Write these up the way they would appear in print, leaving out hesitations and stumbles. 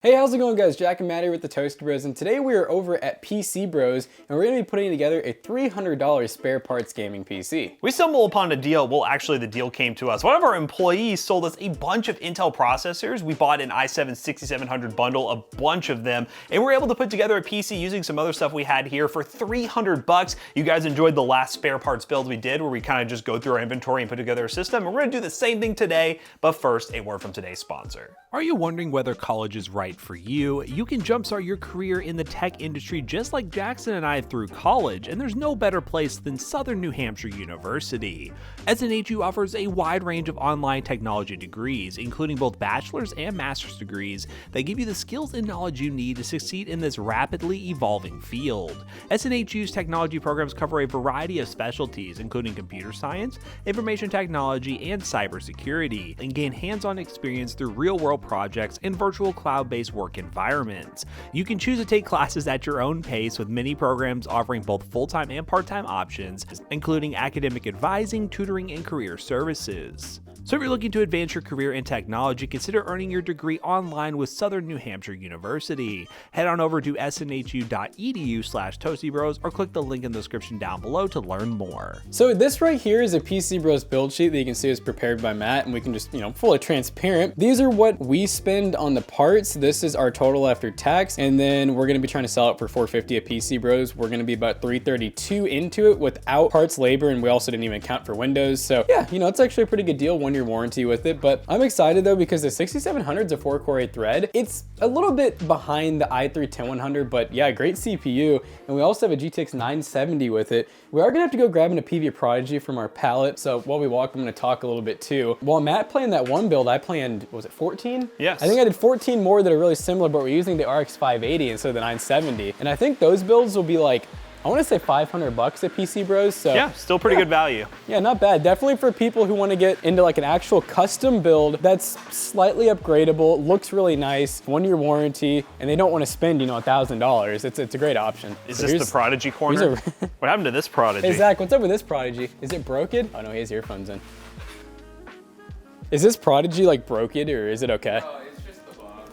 Hey, how's it going guys? Jack and Matt here with the Toasty Bros, and today we are over at PCBros and we're going to be putting together a $300 spare parts gaming PC. We stumbled upon a deal. Well, actually the deal came to us. One of our employees sold us a bunch of Intel processors. We bought an i7 6700 bundle, a bunch of them, and we were able to put together a PC using some other stuff we had here for 300 bucks. You guys enjoyed the last spare parts build we did where we kind of just go through our inventory and put together a system. And we're going to do the same thing today, but first, a word from today's sponsor. Are you wondering whether college is right for you? You can jumpstart your career in the tech industry just like Jackson and I through college, and there's no better place than Southern New Hampshire University. SNHU offers a wide range of online technology degrees, including both bachelor's and master's degrees that give you the skills and knowledge you need to succeed in this rapidly evolving field. SNHU's technology programs cover a variety of specialties, including computer science, information technology, and cybersecurity, and gain hands-on experience through real-world projects and virtual cloud-based work environments. You can choose to take classes at your own pace, with many programs offering both full-time and part-time options, including academic advising, tutoring, and career services. So if you're looking to advance your career in technology, consider earning your degree online with Southern New Hampshire University. Head on over to snhu.edu/toastybros or click the link in the description down below to learn more. So this right here is a PCBros build sheet that you can see is prepared by Matt, and we can just, fully transparent. These are what we spend on the parts. This is our total after tax, and then we're gonna be trying to sell it for $450 at PCBros. We're gonna be about $332 into it without parts, labor, and we also didn't even account for Windows. So yeah, it's actually a pretty good deal, 1-year warranty with it. But I'm excited though because the 6700 is a 4-core 8 thread. It's a little bit behind the i3 10100, but yeah, great CPU. And we also have a GTX 970 with it. We are gonna have to go grab an Apevia Prodigy from our pallet. So while we walk, I'm gonna talk a little bit too. While Matt planned that one build, I planned, was it 14? Yes. I think I did 14 more that are really similar, but we're using the RX 580 instead of the 970. And I think those builds will be like, I want to say 500 bucks at PCBros. So yeah, still pretty good value. Yeah, not bad. Definitely for people who want to get into like an actual custom build that's slightly upgradable, looks really nice, 1-year warranty, and they don't want to spend, $1,000. It's a great option. Is this the Prodigy corner? What happened to this Prodigy? Hey Zach, what's up with this Prodigy? Is it broken? Oh no, he has earphones in. Is this Prodigy like broken, or is it okay?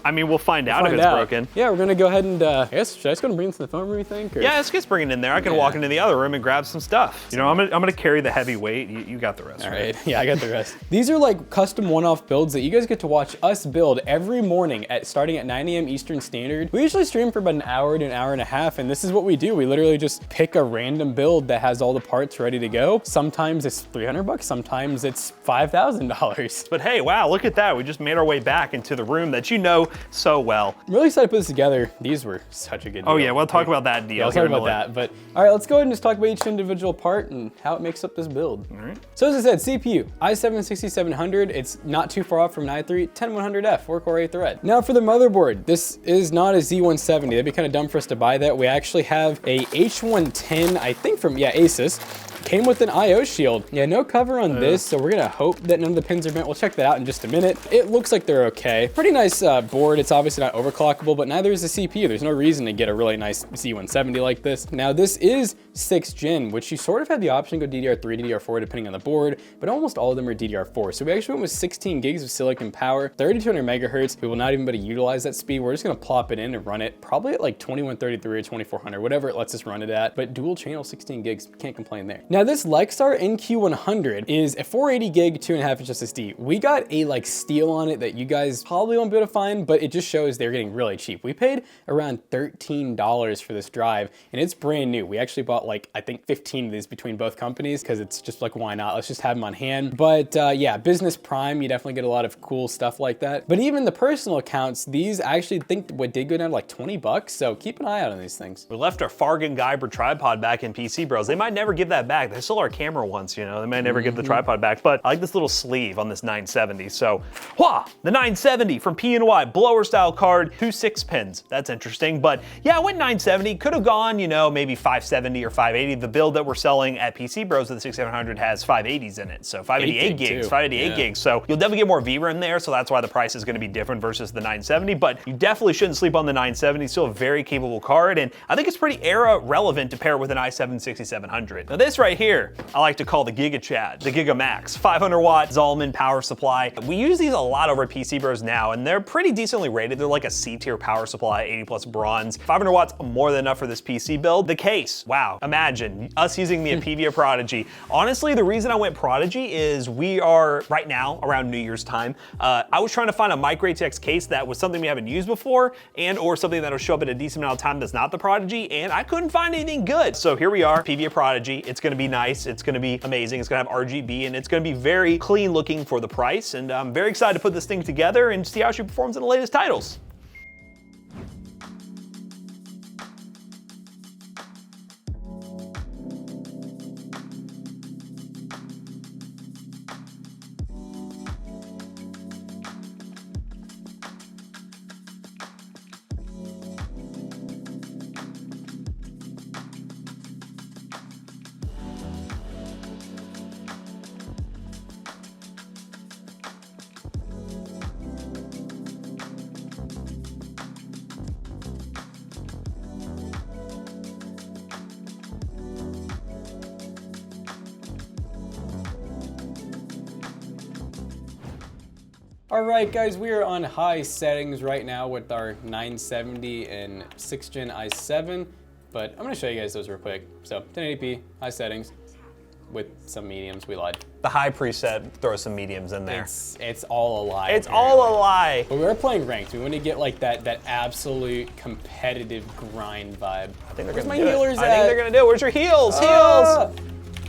I mean, we'll find out if it's broken. Yeah, we're gonna go ahead and, I guess, should I just go and bring this to the phone room, you think? Or? Yeah, let's just bring it in there. I can walk into the other room and grab some stuff. I'm gonna carry the heavy weight. You got the rest. All right, yeah, I got the rest. These are like custom one-off builds that you guys get to watch us build every morning starting at 9 a.m. Eastern Standard. We usually stream for about an hour to an hour and a half, and this is what we do. We literally just pick a random build that has all the parts ready to go. Sometimes it's 300 bucks, sometimes it's $5,000. But hey, wow, look at that. We just made our way back into the room that you know so well. I'm really excited to put this together. These were such a good deal. Oh yeah, we'll talk about that deal. Yeah, we'll talk about that. But all right, let's go ahead and just talk about each individual part and how it makes up this build. All right. So as I said, CPU, i7 6700. It's not too far off from an i3 10100F, 4-core 8 thread. Now for the motherboard, this is not a Z170. That'd be kind of dumb for us to buy that. We actually have a H110, I think from, ASUS. Came with an IO shield. Yeah, no cover on this, so we're gonna hope that none of the pins are bent. We'll check that out in just a minute. It looks like they're okay. Pretty nice board. It's obviously not overclockable, but neither is the CPU. There's no reason to get a really nice Z170 like this. Now this is 6th gen, which you sort of have the option to go DDR3, DDR4, depending on the board, but almost all of them are DDR4. So we actually went with 16 gigs of silicon power, 3200 megahertz. We will not even be able to utilize that speed. We're just gonna plop it in and run it probably at like 2133 or 2400, whatever it lets us run it at, but dual channel 16 gigs, can't complain there. Now this Lexar NQ100 is a 480 gig, 2.5-inch SSD. We got a steal on it that you guys probably won't be able to find, but it just shows they're getting really cheap. We paid around $13 for this drive, and it's brand new. We actually bought I think 15 of these between both companies because it's just why not? Let's just have them on hand. But yeah, business prime, you definitely get a lot of cool stuff like that. But even the personal accounts, these I actually think what did go down to like 20 bucks. So keep an eye out on these things. We left our Fargan Geiber tripod back in PCBros. They might never give that back. They stole our camera once, they might never give the tripod back, but I like this little sleeve on this 970. So, the 970 from P&Y, blower style card, 2 6 pins. That's interesting, but yeah, I went 970. Could have gone, maybe 570 or 580. The build that we're selling at PCBros of the 6700 has 580s in it, so 588 gigs, 588 gigs. So you'll definitely get more VRAM there, so that's why the price is going to be different versus the 970, but you definitely shouldn't sleep on the 970. Still a very capable card, and I think it's pretty era relevant to pair with an i7 6700. Now this right here, I like to call the Giga Chad, the Gigamax, 500 watt Zalman power supply. We use these a lot over at PCBros now, and they're pretty decently rated. They're like a C tier power supply, 80 plus bronze. 500 watts, more than enough for this PC build. The case, wow, imagine us using the Apevia Prodigy. Honestly, the reason I went Prodigy is we are right now around New Year's time. I was trying to find a micro ATX case that was something we haven't used before and or something that'll show up at a decent amount of time that's not the Prodigy, and I couldn't find anything good. So here we are, Apevia Prodigy. It's gonna be nice, it's gonna be amazing, it's gonna have RGB, and it's gonna be very clean looking for the price, and I'm very excited to put this thing together and see how she performs in the latest titles. All right, guys, we are on high settings right now with our 970 and 6th gen i7, but I'm gonna show you guys those real quick. So 1080p, high settings, with some mediums, we lied. The high preset throws some mediums in there. It's all a lie. It's all a lie. But we're playing ranked. We want to get like that absolute competitive grind vibe. I think they're Where's gonna my do healers it. I think they're gonna do it. Where's your heels? Heels!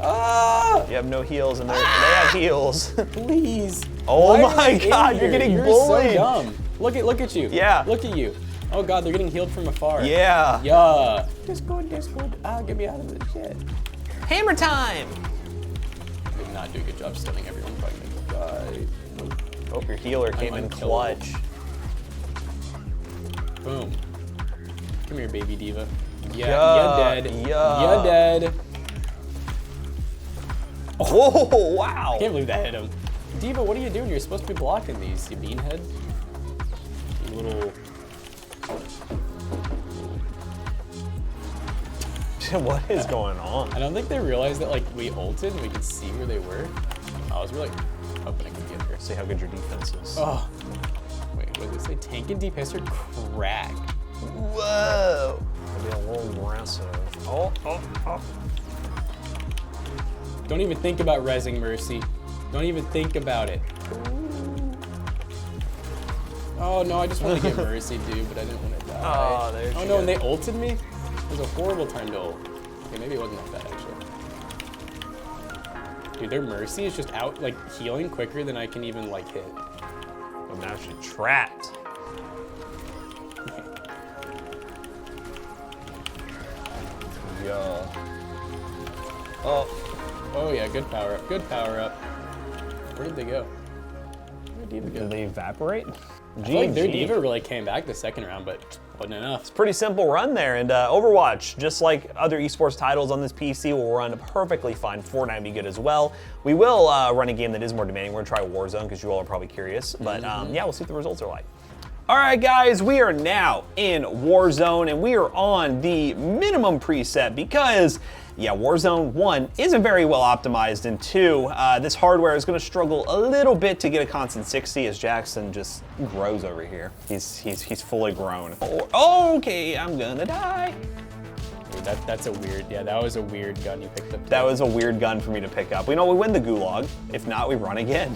You have no heels and they have heels. Please. Oh my God, you're getting bullied. So dumb. Look at you. Yeah. Look at you. Oh God, they're getting healed from afar. Yeah. Yeah. Discord. Get me out of this shit. Hammer time. Did not do a good job stunning everyone fighting. Oh, your healer came in clutch. Boom. Come here, baby diva. Yeah, you're dead. Yeah. You're dead. Oh, wow. I can't believe that hit him. Diva, what are you doing? You're supposed to be blocking these, you beanhead. You little... What is going on? I don't think they realized that like we ulted and we could see where they were. I was really hoping I could get her. See how good your defense is. Oh. Wait, what did they say? Tank and deep-hister crack. Whoa. Maybe a little aggressive. Oh. Don't even think about rezzing Mercy. Don't even think about it. Oh no, I just wanted to get Mercy, dude, but I didn't want to die. Oh, there Oh no, and they ulted me? It was a horrible time to ult. Okay, maybe it wasn't like that actually. Dude, their Mercy is just out like healing quicker than I can even like hit. I'm actually trapped. Yo. Oh yeah, good power up, good power up. Where did they go? Where did Diva go? Did they evaporate? I feel like their Diva really came back the second round, but wasn't enough. Pretty simple run there, and Overwatch, just like other esports titles on this PC, will run perfectly fine. Fortnite will be good as well. We will run a game that is more demanding. We're gonna try Warzone, because you all are probably curious, but yeah, we'll see what the results are like. All right, guys, we are now in Warzone, and we are on the minimum preset because, yeah, Warzone 1 isn't very well optimized, and 2, this hardware is gonna struggle a little bit to get a constant 60 as Jackson just grows over here. He's fully grown. Oh, okay, I'm gonna die. Dude, that's a weird, yeah, that was a weird gun you picked up. That was a weird gun for me to pick up. We know we win the gulag. If not, we run again.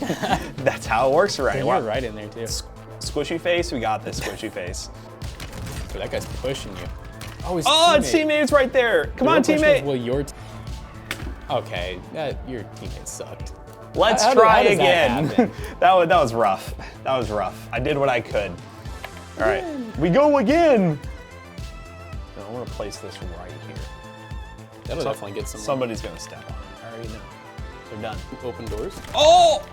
That's how it works, right? You're right in there, too. Squishy face, we got this squishy face. Dude, that guy's pushing you. Oh, his teammate's right there. Come on, teammate. Well, okay, your teammate sucked. Let's try again. That was rough. That was rough. I did what I could. All right, we go again. No, I want to place this right here. That'll definitely get someone. Somebody's gonna step on it. I already know. They're done. Open doors. Oh!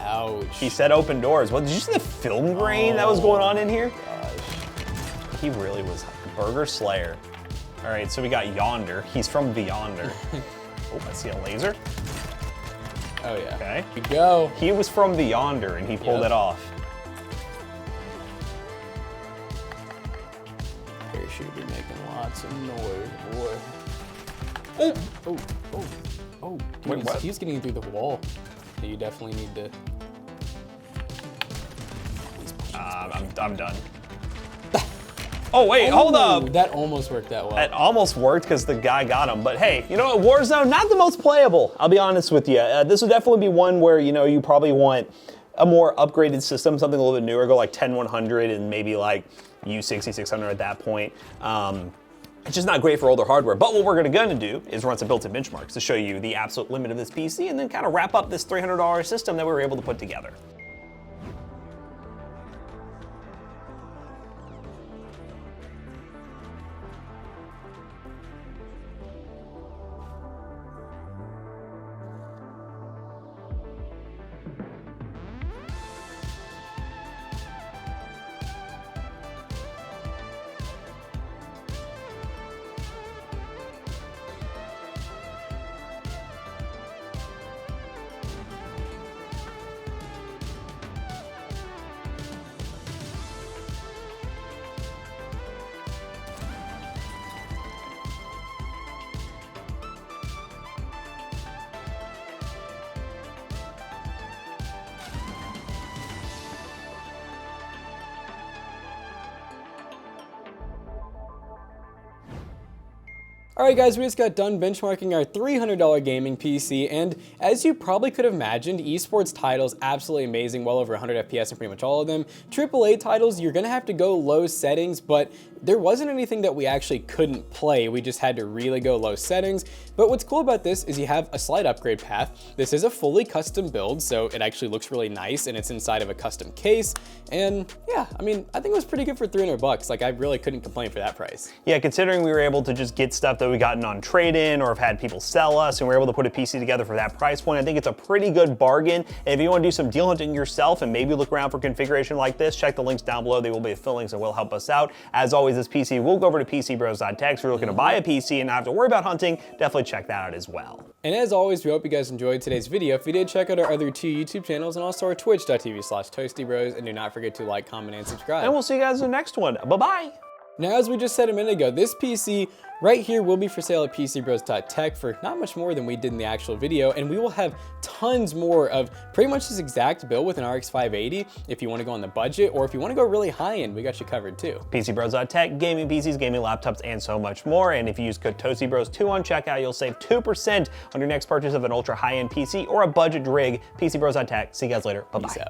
Ouch. He said open doors. What, did you see the film grain that was going on in here? Gosh. He really was Burger Slayer. All right, so we got Yonder. He's from Beyonder. Oh, I see a laser. Oh yeah. Okay. Here we go. He was from Beyonder and he pulled it off. Parachute be making lots of noise, boy. Oh, oh, oh, oh. Wait, what? He's getting through the wall. You definitely need to. I'm done. Oh wait, hold up. That almost worked that well. That almost worked because the guy got him. But hey, you know what? Warzone, not the most playable. I'll be honest with you. This would definitely be one where, you know, you probably want a more upgraded system, something a little bit newer, go like 10100 and maybe like U6600 at that point. It's just not great for older hardware. But what we're gonna do is run some built-in benchmarks to show you the absolute limit of this PC and then kind of wrap up this $300 system that we were able to put together. Alright guys, we just got done benchmarking our $300 gaming PC, and as you probably could have imagined, esports titles absolutely amazing, well over 100 FPS in pretty much all of them. AAA titles, you're gonna have to go low settings, but there wasn't anything that we actually couldn't play. We just had to really go low settings. But what's cool about this is you have a slight upgrade path. This is a fully custom build, so it actually looks really nice, and it's inside of a custom case. And yeah, I mean, I think it was pretty good for 300 bucks. Like, I really couldn't complain for that price. Yeah, considering we were able to just get stuff that we gotten on trade-in or have had people sell us and we're able to put a PC together for that price point, I think it's a pretty good bargain. And if you want to do some deal hunting yourself and maybe look around for configuration like this, check the links down below. They will be affiliate links and will help us out. As always, this PC will go over to PCBros.tech. So if you're looking to buy a PC and not have to worry about hunting, definitely check that out as well. And as always, we hope you guys enjoyed today's video. If you did, check out our other 2 YouTube channels and also our twitch.tv/ToastyBros, and do not forget to like, comment, and subscribe. And we'll see you guys in the next one. Bye-bye. Now, as we just said a minute ago, this PC right here will be for sale at PCBros.tech for not much more than we did in the actual video, and we will have tons more of pretty much this exact build with an RX 580 if you want to go on the budget, or if you want to go really high-end, we got you covered too. PCBros.tech, gaming PCs, gaming laptops, and so much more. And if you use code ToastyBros2 on checkout, you'll save 2% on your next purchase of an ultra high-end PC or a budget rig. PCBros.tech. See you guys later. Bye-bye. Peace out.